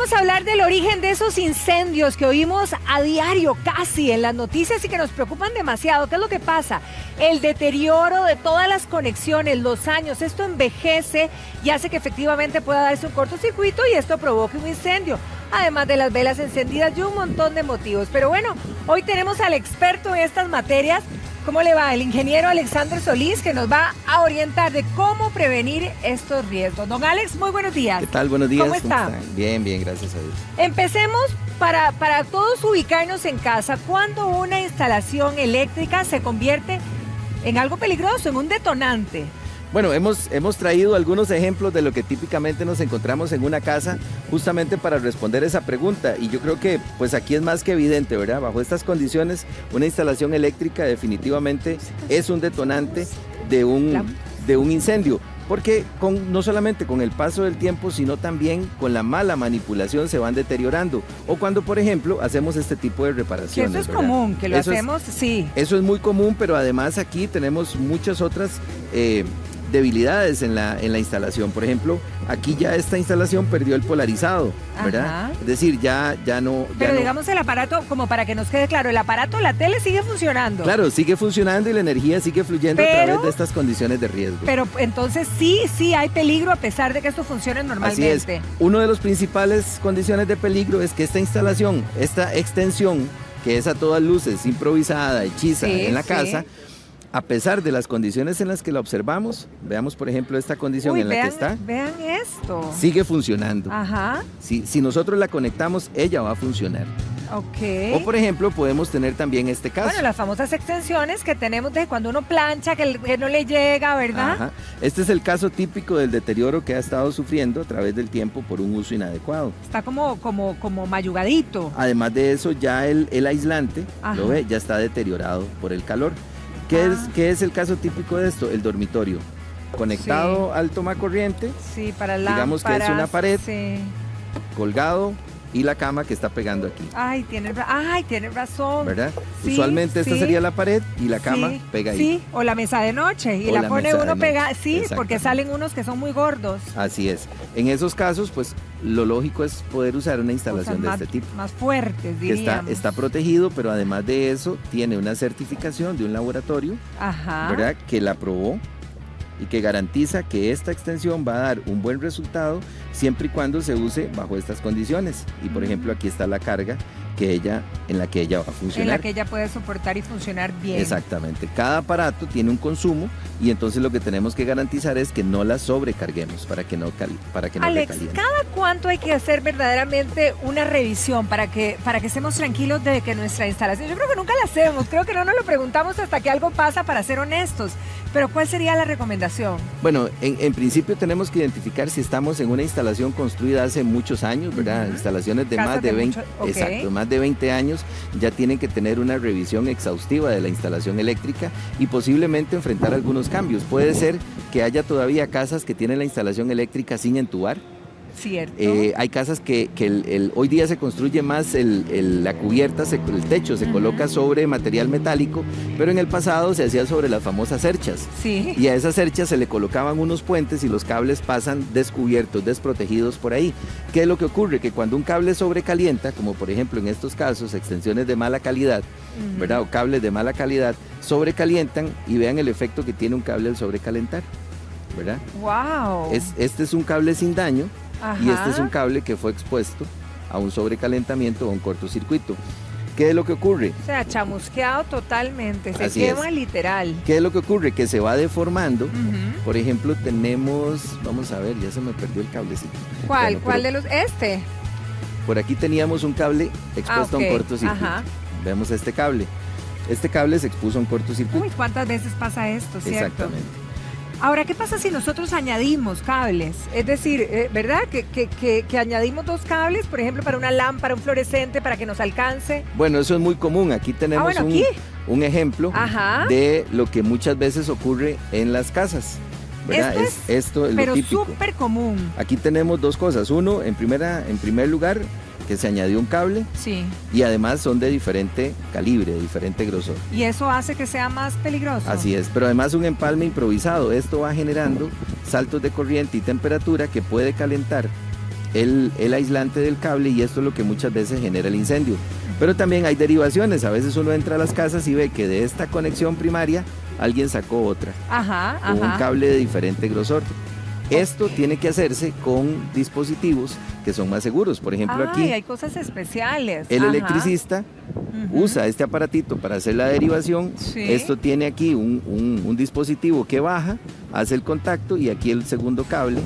vamos a hablar del origen de esos incendios que oímos a diario, casi en las noticias y que nos preocupan demasiado. ¿Qué es lo que pasa? El deterioro de todas las conexiones, los años, esto envejece y hace que efectivamente pueda darse un cortocircuito y esto provoque un incendio. Además de las velas encendidas y un montón de motivos. Pero bueno, hoy tenemos al experto en estas materias. ¿Cómo le va? El ingeniero Alexander Solís, que nos va a orientar de cómo prevenir estos riesgos. Don Alex, muy buenos días. ¿Qué tal? Buenos días. ¿Cómo está? Bien, bien, gracias a Dios. Empecemos para todos ubicarnos en casa. ¿Cuándo una instalación eléctrica se convierte en algo peligroso, en un detonante? Bueno, hemos traído algunos ejemplos de lo que típicamente nos encontramos en una casa justamente para responder esa pregunta, y yo creo que pues aquí es más que evidente, ¿verdad? Bajo estas condiciones, una instalación eléctrica definitivamente es un detonante de un incendio, porque no solamente con el paso del tiempo, sino también con la mala manipulación se van deteriorando, o cuando por ejemplo hacemos este tipo de reparaciones. Que eso es ¿verdad? común, que lo hacemos, sí. Eso es muy común, pero además aquí tenemos muchas otras debilidades en la instalación. Por ejemplo, aquí ya esta instalación perdió el polarizado, ¿verdad? Ajá. Es decir, ya no... Pero no, digamos el aparato, como para que nos quede claro, el aparato, la tele sigue funcionando. Claro, sigue funcionando y la energía sigue fluyendo a través de estas condiciones de riesgo. Pero entonces sí hay peligro a pesar de que esto funcione normalmente. Así es. Uno de los principales condiciones de peligro es que esta instalación, esta extensión, que es a todas luces improvisada, hechiza en la casa, a pesar de las condiciones en las que la observamos, veamos por ejemplo esta condición en la que está. Vean esto. Sigue funcionando. Ajá. Si nosotros la conectamos, ella va a funcionar. Ok. O por ejemplo, podemos tener también este caso. Bueno, las famosas extensiones que tenemos de cuando uno plancha, que no le llega, ¿verdad? Ajá. Este es el caso típico del deterioro que ha estado sufriendo a través del tiempo por un uso inadecuado. Está como mayugadito. Además de eso, ya el aislante, Ajá. lo ve, ya está deteriorado por el calor. ¿Qué es el caso típico de esto? El dormitorio. Conectado al tomacorriente, sí, para lámparas, digamos que es una pared, sí, colgado, y la cama que está pegando aquí. Ay, tiene razón. ¿Verdad? Sí, Usualmente esta sería la pared y la cama sí, pega ahí. Sí, o la mesa de noche y O la la pone mesa de uno noche. pegada, sí, porque salen unos que son muy gordos. Así es. En esos casos, pues lo lógico es poder usar una instalación de este tipo. Más fuertes, Que diríamos. está protegido, pero además de eso tiene una certificación de un laboratorio, Ajá. ¿verdad? Que la aprobó y que garantiza que esta extensión va a dar un buen resultado siempre y cuando se use bajo estas condiciones. Y por ejemplo, aquí está la carga en la que ella va a funcionar. En la que ella puede soportar y funcionar bien. Exactamente. Cada aparato tiene un consumo y entonces lo que tenemos que garantizar es que no la sobrecarguemos para que no Alex, recaliente. ¿cada cuánto hay que hacer verdaderamente una revisión para que estemos tranquilos de que nuestra instalación? Yo creo que nunca la hacemos, creo que no nos lo preguntamos hasta que algo pasa, para ser honestos. Pero ¿cuál sería la recomendación? Bueno, en principio tenemos que identificar si estamos en una instalación construida hace muchos años, ¿verdad? Instalaciones de más de 20, exacto, más de 20 años ya tienen que tener una revisión exhaustiva de la instalación eléctrica y posiblemente enfrentar algunos cambios. Puede ser que haya todavía casas que tienen la instalación eléctrica sin entubar. Cierto. Hay casas que hoy día se construye más la cubierta, el techo se coloca sobre material metálico, pero en el pasado se hacía sobre las famosas cerchas. Sí. Y a esas cerchas se le colocaban unos puentes y los cables pasan descubiertos, desprotegidos por ahí. ¿Qué es lo que ocurre? Que cuando un cable sobrecalienta, como por ejemplo en estos casos, extensiones de mala calidad, ¿verdad? O cables de mala calidad, sobrecalientan y vean el efecto que tiene un cable al sobrecalentar, ¿verdad? ¡Wow! Este es un cable sin daño. Ajá. Y este es un cable que fue expuesto a un sobrecalentamiento o un cortocircuito. ¿Qué es lo que ocurre? O sea, chamusqueado totalmente, se Así quema es. literal. ¿Qué es lo que ocurre? Que se va deformando. Por ejemplo, tenemos, vamos a ver, ya se me perdió el cablecito. ¿Cuál? Bueno, ¿Cuál de los? Este. Por aquí teníamos un cable expuesto a un cortocircuito. Ajá. Vemos este cable. Este cable se expuso a un cortocircuito. Uy, ¿cuántas veces pasa esto, cierto? Exactamente. Ahora, ¿qué pasa si nosotros añadimos cables? Es decir, ¿verdad? Que añadimos 2 cables, por ejemplo, para una lámpara, un fluorescente, para que nos alcance. Bueno, eso es muy común. Aquí tenemos un ejemplo de lo que muchas veces ocurre en las casas, ¿verdad? Esto es lo típico. Pero súper común. Aquí tenemos 2 cosas. Uno, en primer lugar, que se añadió un cable. Sí. Y además son de diferente calibre, de diferente grosor. Y eso hace que sea más peligroso. Así es, pero además un empalme improvisado. Esto va generando saltos de corriente y temperatura que puede calentar el aislante del cable y esto es lo que muchas veces genera el incendio. Pero también hay derivaciones, a veces uno entra a las casas y ve que de esta conexión primaria alguien sacó otra, con un cable de diferente grosor. Esto tiene que hacerse con dispositivos que son más seguros. Por ejemplo, aquí hay cosas especiales. El electricista usa este aparatito para hacer la derivación. Sí. Esto tiene aquí un dispositivo que baja, hace el contacto y aquí el segundo cable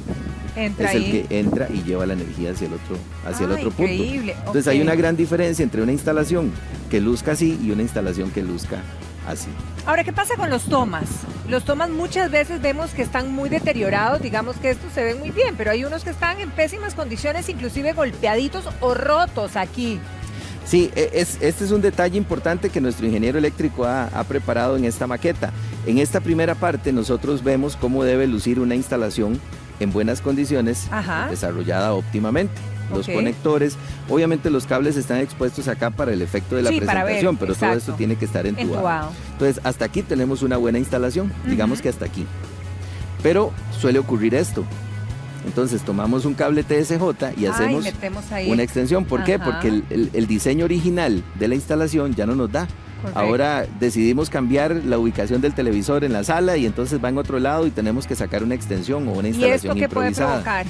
es el que entra y lleva la energía hacia el otro punto. Entonces hay una gran diferencia entre una instalación que luzca así y una instalación que luzca así. Ahora, ¿qué pasa con los tomas? Los tomas muchas veces vemos que están muy deteriorados, digamos que estos se ven muy bien, pero hay unos que están en pésimas condiciones, inclusive golpeaditos o rotos aquí. Sí, este es un detalle importante que nuestro ingeniero eléctrico ha preparado en esta maqueta. En esta primera parte nosotros vemos cómo debe lucir una instalación en buenas condiciones, desarrollada óptimamente. Los conectores, obviamente los cables están expuestos acá para el efecto de la presentación, pero todo esto tiene que estar entubado. Entonces, hasta aquí tenemos una buena instalación, digamos que hasta aquí. Pero suele ocurrir esto. Entonces, tomamos un cable TSJ y hacemos una extensión. ¿Por qué? Porque el diseño original de la instalación ya no nos da. Correcto. Ahora decidimos cambiar la ubicación del televisor en la sala y entonces va en otro lado y tenemos que sacar una extensión o una instalación improvisada. ¿Y esto qué puede provocar?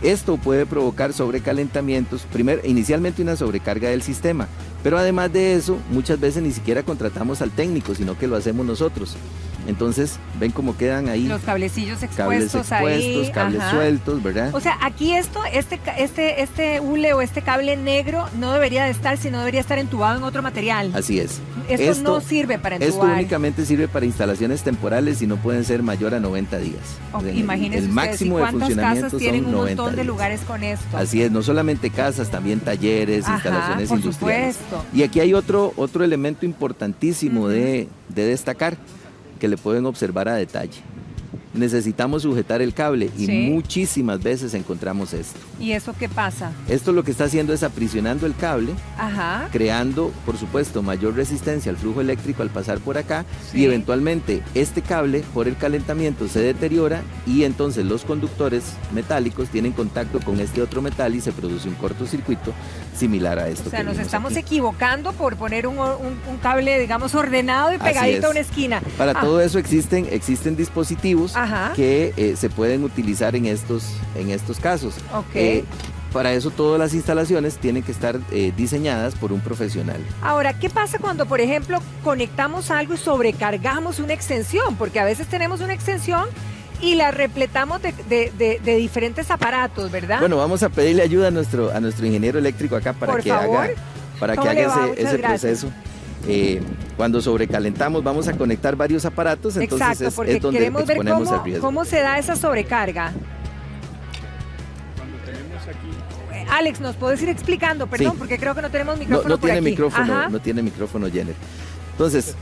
Esto puede provocar sobrecalentamientos, inicialmente una sobrecarga del sistema, pero además de eso, muchas veces ni siquiera contratamos al técnico, sino que lo hacemos nosotros. Entonces, ven cómo quedan ahí los cablecillos expuestos, cables sueltos, ¿verdad? O sea, aquí este hule o este cable negro no debería de estar, sino debería estar entubado en otro material. Así es. Esto no sirve para entubar. Esto únicamente sirve para instalaciones temporales y no pueden ser mayor a 90 días. Imagínense el máximo de funcionamiento casas tienen un montón de días. Lugares con esto. Así es, no solamente casas, también talleres, instalaciones por industriales. Supuesto. Y aquí hay otro elemento importantísimo de destacar, que le pueden observar a detalle. Necesitamos sujetar el cable y muchísimas veces encontramos esto. ¿Y eso qué pasa? Esto lo que está haciendo es aprisionando el cable, creando, por supuesto, mayor resistencia al flujo eléctrico al pasar por acá y eventualmente este cable, por el calentamiento, se deteriora y entonces los conductores metálicos tienen contacto con este otro metal y se produce un cortocircuito similar a esto. O sea, nos estamos equivocando por poner un cable, digamos, ordenado y pegadito a una esquina. Para todo eso existen dispositivos que se pueden utilizar en estos casos. Para eso todas las instalaciones tienen que estar diseñadas por un profesional. Ahora, ¿qué pasa cuando, por ejemplo, conectamos algo y sobrecargamos una extensión? Porque a veces tenemos una extensión y la repletamos de diferentes aparatos, ¿verdad? Bueno, vamos a pedirle ayuda a nuestro ingeniero eléctrico acá para que haga ese proceso. Cuando sobrecalentamos vamos a conectar varios aparatos, entonces es donde queremos ver exponemos el riesgo. ¿Cómo se da esa sobrecarga? Cuando tenemos aquí... Alex, ¿nos puedes ir explicando? Perdón, porque creo que no tenemos micrófono no por tiene aquí. No tiene micrófono, Jenner. Entonces,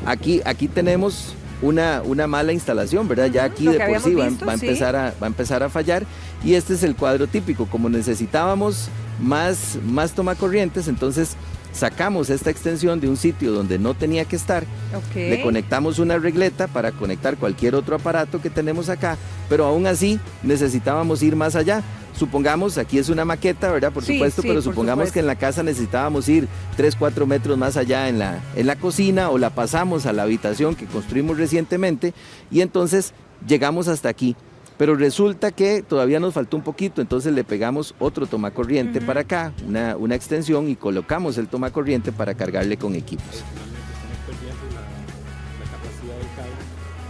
aquí tenemos una mala instalación, ¿verdad? Ya aquí de por sí va a empezar a fallar y este es el cuadro típico. Como necesitábamos más tomacorrientes, entonces sacamos esta extensión de un sitio donde no tenía que estar, le conectamos una regleta para conectar cualquier otro aparato que tenemos acá, pero aún así necesitábamos ir más allá. Supongamos, aquí es una maqueta, ¿verdad? Por supuesto, pero supongamos que en la casa necesitábamos ir 3-4 metros más allá en la cocina o la pasamos a la habitación que construimos recientemente y entonces llegamos hasta aquí. Pero resulta que todavía nos faltó un poquito, entonces le pegamos otro tomacorriente para acá, una extensión y colocamos el tomacorriente para cargarle con equipos.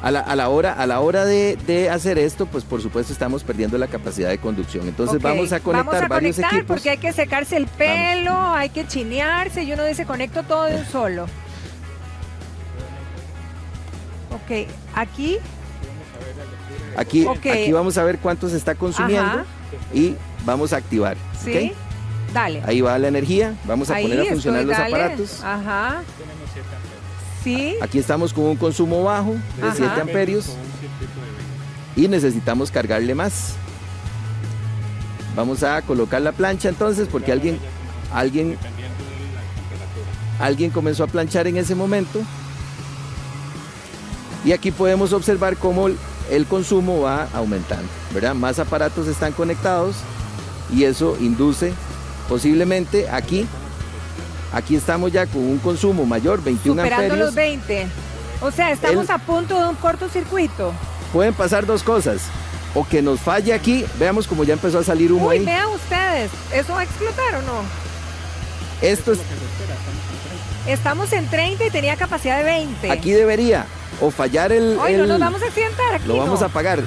A la hora de hacer esto, pues por supuesto estamos perdiendo la capacidad de conducción. Entonces vamos a conectar varios equipos. Porque hay que secarse el pelo, hay que chinearse y uno dice conecto todo de un solo. Ok, Aquí vamos a ver cuánto se está consumiendo y vamos a activar. Sí, ¿okay? Dale. Ahí va la energía, vamos a poner a funcionar los aparatos. Sí. Aquí estamos con un consumo bajo de 7 amperios y necesitamos cargarle más. Vamos a colocar la plancha entonces porque alguien comenzó a planchar en ese momento. Y aquí podemos observar cómo el consumo va aumentando, ¿verdad? Más aparatos están conectados y eso induce posiblemente aquí estamos ya con un consumo mayor, 21 superando amperios. los 20. O sea, estamos a punto de un cortocircuito. Pueden pasar dos cosas, o que nos falle aquí, veamos como ya empezó a salir humo ahí. Vean ustedes, ¿eso va a explotar o no? Esto es, Estamos en 30 y tenía capacidad de 20. aquí debería o fallar el... Hoy no nos vamos a accidentar aquí. Lo vamos no. a apagar.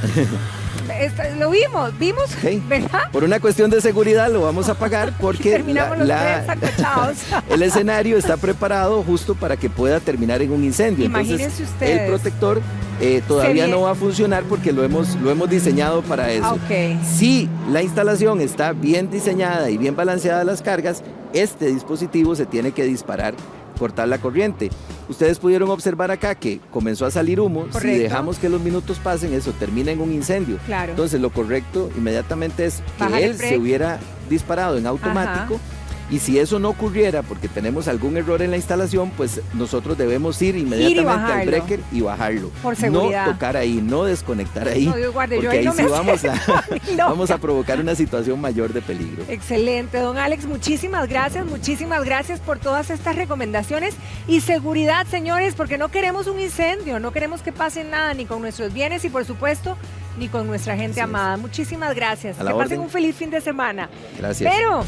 Lo vimos, Sí. ¿verdad? Por una cuestión de seguridad lo vamos a apagar porque Terminamos los tres acochados. el escenario está preparado justo para que pueda terminar en un incendio. Imagínense Entonces, ustedes. el protector todavía no va a funcionar porque lo hemos diseñado para eso. Ok. Si la instalación está bien diseñada y bien balanceada las cargas, este dispositivo se tiene que disparar, cortar la corriente. Ustedes pudieron observar acá que comenzó a salir humo. Correcto. Si dejamos que los minutos pasen, eso termina en un incendio. Claro. Entonces lo correcto inmediatamente es que Bajar el él break. se hubiera disparado en automático. Ajá. Y si eso no ocurriera porque tenemos algún error en la instalación, pues nosotros debemos ir inmediatamente al bajarlo. breaker y bajarlo. Por seguridad. No tocar ahí, no desconectar ahí. No, Dios guarde, yo porque ahí ahí no sí me vamos loca. vamos a provocar una situación mayor de peligro. Excelente, don Alex, muchísimas gracias por todas estas recomendaciones y seguridad, señores, porque no queremos un incendio, no queremos que pase nada ni con nuestros bienes y por supuesto ni con nuestra gente amada. Muchísimas gracias. A la Que pasen orden. un feliz fin de semana. Gracias. Pero